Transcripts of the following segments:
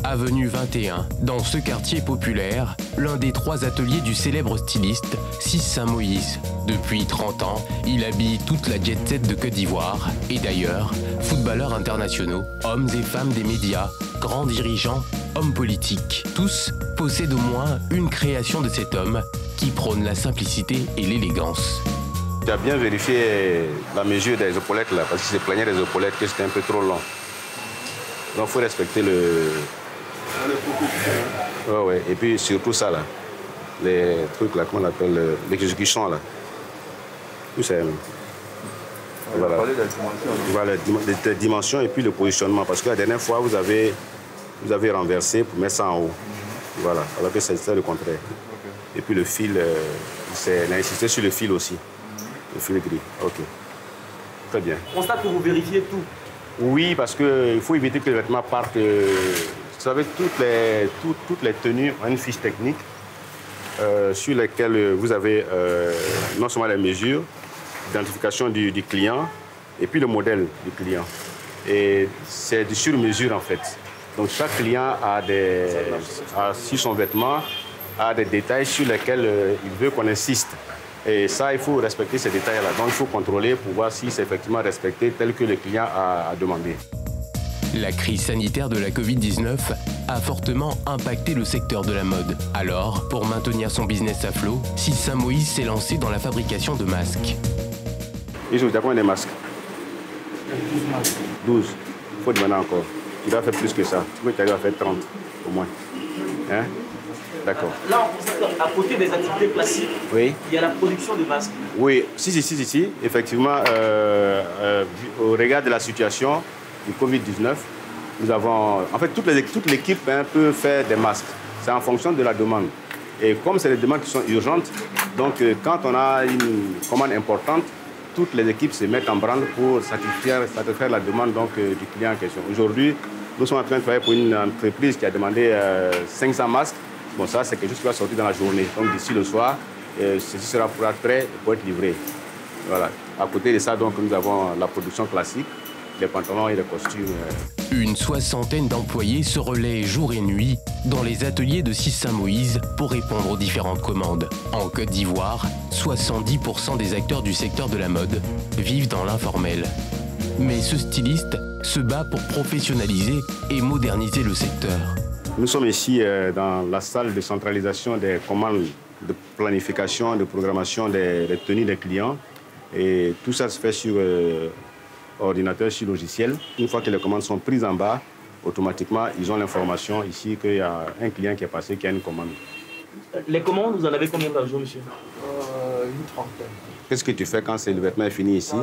avenue 21. Dans ce quartier populaire, l'un des 3 ateliers du célèbre styliste Ciss Saint-Moïse. Depuis 30 ans, il habille toute la jet-set de Côte d'Ivoire. Et d'ailleurs, footballeurs internationaux, hommes et femmes des médias, grands dirigeants, hommes politiques, tous possèdent au moins une création de cet homme qui prône la simplicité et l'élégance. Tu as bien vérifié la mesure des épaulettes là, parce qu'il se plaignait des épaulettes que c'était un peu trop long. Donc il faut respecter le... Ouais. Et puis surtout ça là, les trucs là, comment on appelle, l'exécution là. Tout ça. Voilà. Voilà, les dimensions et puis le positionnement. Parce que la dernière fois, vous avez renversé pour mettre ça en haut. Voilà, alors que c'est le contraire. Et puis le fil, il a insisté sur le fil aussi. Le fil gris. Ok. Très bien. On constate que vous vérifiez tout. Oui, parce qu'il faut éviter que les vêtements partent. Vous savez, toutes les tenues ont une fiche technique sur lesquelles vous avez non seulement les mesures, l'identification du client et puis le modèle du client. Et c'est du sur-mesure en fait. Donc chaque client a sur son vêtement a des détails sur lesquels il veut qu'on insiste. Et ça, il faut respecter ces détails-là. Donc il faut contrôler pour voir si c'est effectivement respecté tel que le client a demandé. La crise sanitaire de la Covid-19 a fortement impacté le secteur de la mode. Alors, pour maintenir son business à flot, Ciss Saint-Moïse s'est lancé dans la fabrication de masques. Et je vous dis combien de masques? 12. Il faut demander encore. Tu dois faire plus que ça. Tu dois faire 30 au moins. Hein? D'accord. Là, on constate qu'à côté des activités classiques, oui, il y a la production de masques. Oui, si. Effectivement, au regard de la situation du Covid-19, nous avons... En fait, toute l'équipe peut faire des masques. C'est en fonction de la demande. Et comme c'est des demandes qui sont urgentes, donc quand on a une commande importante, toutes les équipes se mettent en branle pour satisfaire la demande donc, du client en question. Aujourd'hui, nous sommes en train de travailler pour une entreprise qui a demandé 500 masques. Bon, ça, c'est quelque chose qui va sortir dans la journée. Donc, d'ici le soir, ceci sera prêt pour être livré. Voilà. À côté de ça, donc, nous avons la production classique, les pantalons et les costumes. Une 60aine d'employés se relaient jour et nuit dans les ateliers de Ciss Saint-Moïse pour répondre aux différentes commandes. En Côte d'Ivoire, 70% des acteurs du secteur de la mode vivent dans l'informel. Mais ce styliste se bat pour professionnaliser et moderniser le secteur. Nous sommes ici dans la salle de centralisation des commandes de planification, de programmation des tenues des clients. Et tout ça se fait sur ordinateur, sur logiciel. Une fois que les commandes sont prises en bas, automatiquement, ils ont l'information ici qu'il y a un client qui est passé, qui a une commande. Les commandes, vous en avez combien par jour, monsieur? Une trentaine. Qu'est-ce que tu fais quand le vêtement est fini ici?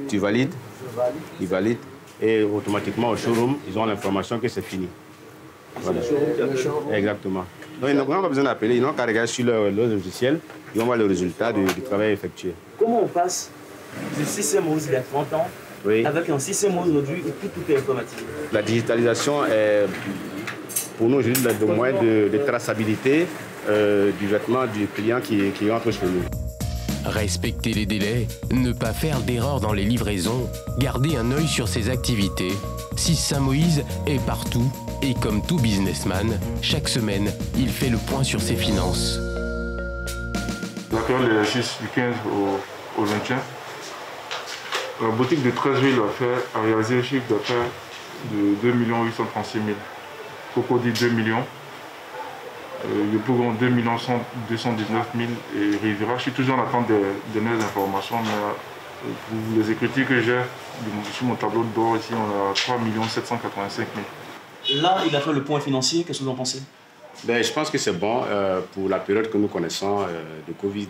Tu valides? Je valide. Ils valident. Et automatiquement, au showroom, ils ont l'information que c'est fini. Voilà. Exactement. Donc, ils n'ont pas besoin d'appeler, ils n'ont qu'à regarder sur leur logiciel, ils vont voir le résultat du travail effectué. Comment on passe de Ciss Saint-Moïse il y a 30 ans avec un Ciss Saint-Moïse aujourd'hui où tout est informatique? La digitalisation est pour nous aujourd'hui le moyen de traçabilité du vêtement du client qui entre chez nous. Respecter les délais, ne pas faire d'erreurs dans les livraisons, garder un œil sur ses activités. Ciss Saint-Moïse est partout et comme tout businessman, chaque semaine, il fait le point sur ses finances. La période de l'exercice du 15 au 21, la boutique de 13 000 a réalisé un chiffre d'affaires de 2 836 000. Coco dit 2 millions. Le plus grand 2 219 000 et Riviera. Je suis toujours en attente des dernières informations, mais pour les écritures que j'ai sur mon tableau de bord ici, on a 3 785 000. Là, il a fait le point financier, qu'est-ce que vous en pensez? Je pense que c'est bon pour la période que nous connaissons de Covid,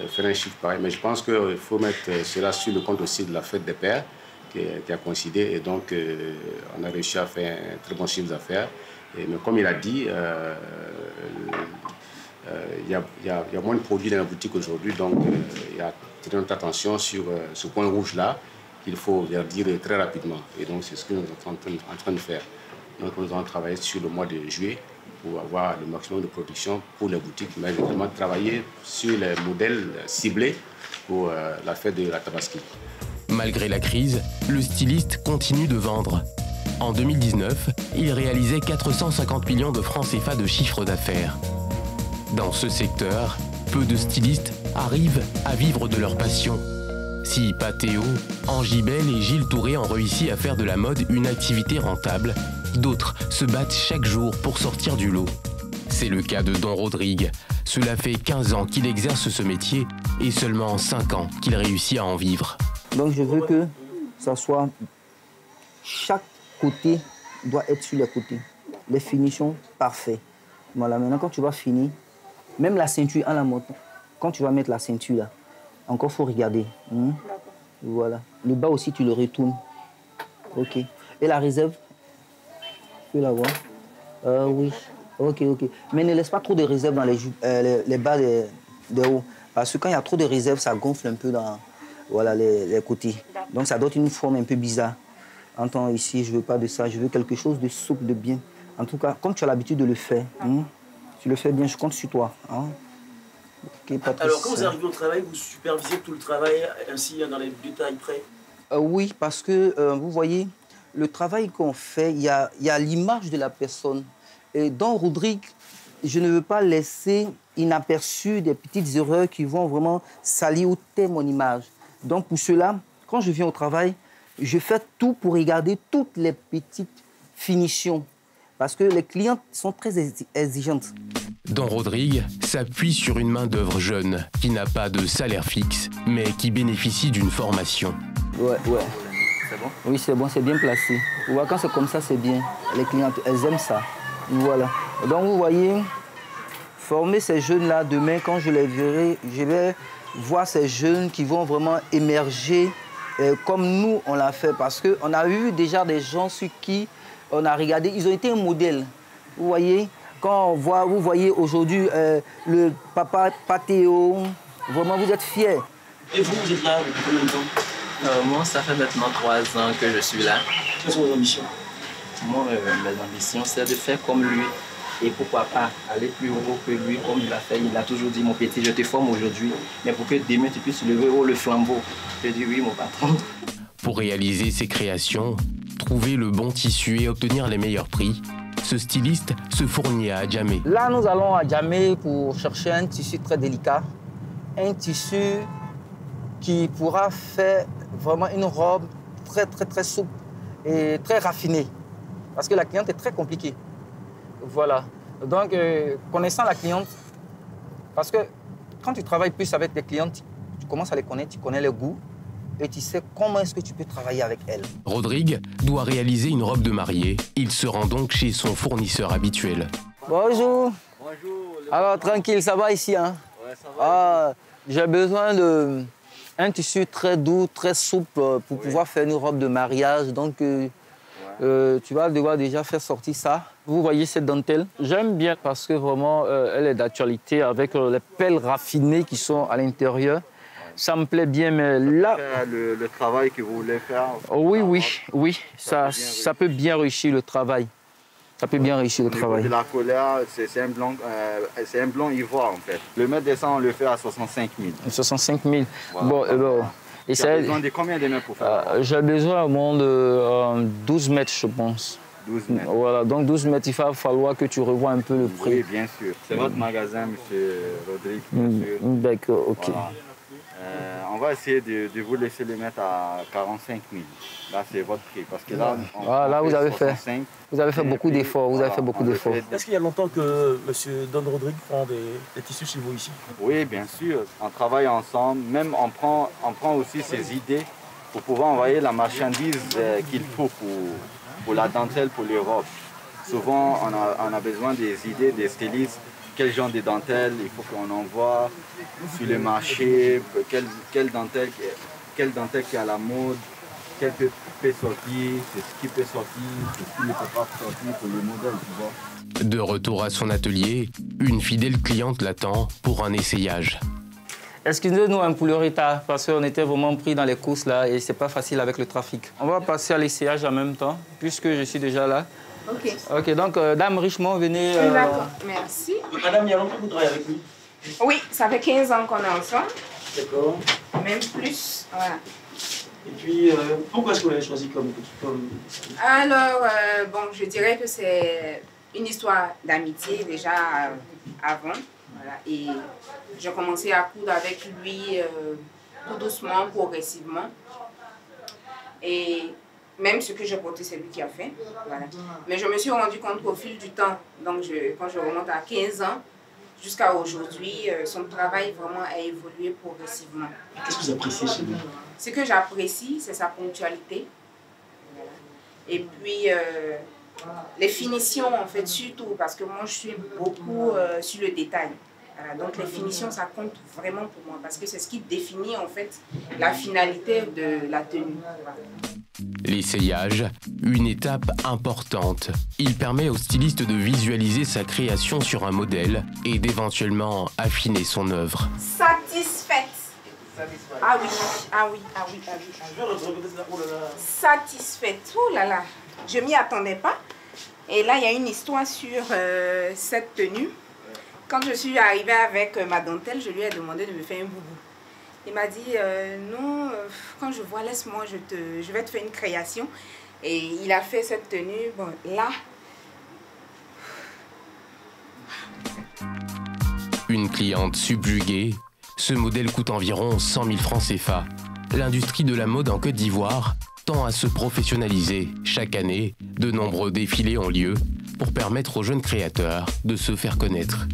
faire un chiffre pareil. Mais je pense qu'il faut mettre cela sur le compte aussi de la fête des pères qui a coïncidé. Et donc, on a réussi à faire un très bon chiffre d'affaires. Mais comme il a dit, il y a moins de produits dans la boutique aujourd'hui. Donc, il y a très notre attention sur ce point rouge-là qu'il faut verdir très rapidement. Et donc, c'est ce que nous sommes en train de faire. Donc, nous allons travailler sur le mois de juillet pour avoir le maximum de production pour les boutiques, mais également travailler sur les modèles ciblés pour la fête de la Tabaski. Malgré la crise, le styliste continue de vendre. En 2019, il réalisait 450 millions de francs CFA de chiffre d'affaires. Dans ce secteur, peu de stylistes arrivent à vivre de leur passion. Si Pathéo, Angie Bell et Gilles Touré ont réussi à faire de la mode une activité rentable, d'autres se battent chaque jour pour sortir du lot. C'est le cas de Don Rodrigue. Cela fait 15 ans qu'il exerce ce métier et seulement 5 ans qu'il réussit à en vivre. Donc je veux que ça soit... Chaque côté doit être sur les côtés. Les finitions, parfait. Voilà, maintenant quand tu vas finir, même la ceinture en la moto, quand tu vas mettre la ceinture là, encore faut regarder. Voilà. Le bas aussi, tu le retournes. Ok. Et la réserve, tu peux la voir. Oui. Ok. Mais ne laisse pas trop de réserve dans les bas de haut. Parce que quand il y a trop de réserve, ça gonfle un peu dans les côtés. Donc ça donne une forme un peu bizarre. Entends, ici, je ne veux pas de ça. Je veux quelque chose de souple, de bien. En tout cas, comme tu as l'habitude de le faire, tu le fais bien, je compte sur toi. Okay, alors, quand vous arrivez au travail, vous supervisez tout le travail ainsi dans les détails près? Oui, parce que, vous voyez, le travail qu'on fait, il y a l'image de la personne. Et dans Rodrigue, je ne veux pas laisser inaperçu des petites erreurs qui vont vraiment salir ou taire mon image. Donc, pour cela, quand je viens au travail, je fais tout pour regarder toutes les petites finitions. Parce que les clientes sont très exigeantes. Don Rodrigue s'appuie sur une main-d'œuvre jeune qui n'a pas de salaire fixe, mais qui bénéficie d'une formation. Ouais. C'est bon? Oui, c'est bon, c'est bien placé. Vous voyez, quand c'est comme ça, c'est bien. Les clientes, elles aiment ça. Voilà. Donc, vous voyez, former ces jeunes-là, demain, quand je les verrai, je vais voir ces jeunes qui vont vraiment émerger comme nous, on l'a fait. Parce qu'on a eu déjà des gens sur qui on a regardé, ils ont été un modèle. Vous voyez, quand on voit, vous voyez aujourd'hui le papa Pathéo, vraiment vous êtes fiers. Et vous êtes là depuis combien de temps? Moi, ça fait maintenant 3 ans que je suis là. Quelles sont vos ambitions? Moi, mes ambitions, c'est de faire comme lui. Et pourquoi pas aller plus haut que lui, comme il a fait. Il a toujours dit, mon petit, je te forme aujourd'hui, mais pour que demain tu puisses lever haut le flambeau. Je dis oui, mon patron. Pour réaliser ses créations, trouver le bon tissu et obtenir les meilleurs prix, ce styliste se fournit à Adjamé. Là, nous allons à Adjamé pour chercher un tissu très délicat, un tissu qui pourra faire vraiment une robe très souple et très raffinée. Parce que la cliente est très compliquée. Voilà. Donc, connaissant la cliente, parce que quand tu travailles plus avec des clientes, tu commences à les connaître, tu connais les goûts et tu sais comment est-ce que tu peux travailler avec elles. Rodrigue doit réaliser une robe de mariée. Il se rend donc chez son fournisseur habituel. Bonjour. Bonjour. Alors, tranquille, ça va ici, hein? Ouais, ça va. J'ai besoin d'un tissu très doux, très souple pour pouvoir faire une robe de mariage. Donc, tu vas devoir déjà faire sortir ça. Vous voyez cette dentelle? J'aime bien parce que vraiment, elle est d'actualité avec les pelles raffinées qui sont à l'intérieur. Ça me plaît bien, mais là... Le travail que vous voulez faire... Oui. Ça peut bien réussir le travail. Ça peut bien réussir le travail. De la couleur, c'est un blanc ivoire, en fait. Le mètre descend, on le fait à 65 000. 65 000. Voilà. Bon, et tu as besoin de combien de mètres pour faire j'ai besoin au moins de 12 mètres, je pense. 12 mètres. Voilà, donc 12 mètres, il va falloir que tu revoies un peu le prix. Oui, bien sûr. C'est votre magasin, M. Rodrigue, bien sûr. D'accord, ok. Voilà. On va essayer de vous laisser le mettre à 45 000. Là, c'est votre prix. Parce que là, là vous avez fait beaucoup d'efforts. Vous avez fait beaucoup d'efforts. Est-ce qu'il y a longtemps que M. Don Rodrigue prend des tissus chez vous ici? Oui, bien sûr. On travaille ensemble. Même on prend aussi ses idées pour pouvoir envoyer la marchandise qu'il faut pour la dentelle, pour les robes. Souvent, on a besoin des idées des stylistes. Quel genre de dentelle il faut qu'on envoie sur le marché, quelle dentelle qui est à la mode, quelle peut sortir, c'est ce qui peut sortir, c'est ce qui ne peut pas sortir pour le modèle, tu vois. De retour à son atelier, une fidèle cliente l'attend pour un essayage. Excusez-nous pour le retard, parce qu'on était vraiment pris dans les courses là et c'est pas facile avec le trafic. On va passer à l'essayage en même temps, puisque je suis déjà là. Ok, donc Dame Richemont, venez... D'accord, merci. Madame, il y a longtemps que vous travaillez avec lui? Oui, ça fait 15 ans qu'on est ensemble. D'accord. Même plus, voilà. Et puis, pourquoi est-ce que vous l'avez choisi comme... Alors, bon, je dirais que c'est une histoire d'amitié déjà avant. Voilà, et j'ai commencé à coudre avec lui tout doucement, progressivement. Et même ce que j'ai porté, c'est lui qui a fait. Voilà. Mais je me suis rendu compte qu'au fil du temps, donc quand je remonte à 15 ans, jusqu'à aujourd'hui, son travail vraiment a évolué progressivement. Qu'est-ce que vous appréciez chez lui? Ce que j'apprécie, c'est sa ponctualité. Voilà. Et puis, les finitions, en fait, surtout, parce que moi, je suis beaucoup sur le détail. Voilà, donc, les finitions, ça compte vraiment pour moi, parce que c'est ce qui définit, en fait, la finalité de la tenue. Voilà. L'essayage, une étape importante. Il permet au styliste de visualiser sa création sur un modèle et d'éventuellement affiner son œuvre. Satisfaite. Ah oui, ah oui, ah oui, ah oui. Ah oui. Satisfaite. Oh là là, je m'y attendais pas. Et là, il y a une histoire sur cette tenue. Quand je suis arrivée avec ma dentelle, je lui ai demandé de me faire un boubou. Il m'a dit, non, quand je vois, laisse-moi, je vais te faire une création. Et il a fait cette tenue. Bon, là. Une cliente subjuguée. Ce modèle coûte environ 100 000 francs CFA. L'industrie de la mode en Côte d'Ivoire tend à se professionnaliser. Chaque année, de nombreux défilés ont lieu pour permettre aux jeunes créateurs de se faire connaître.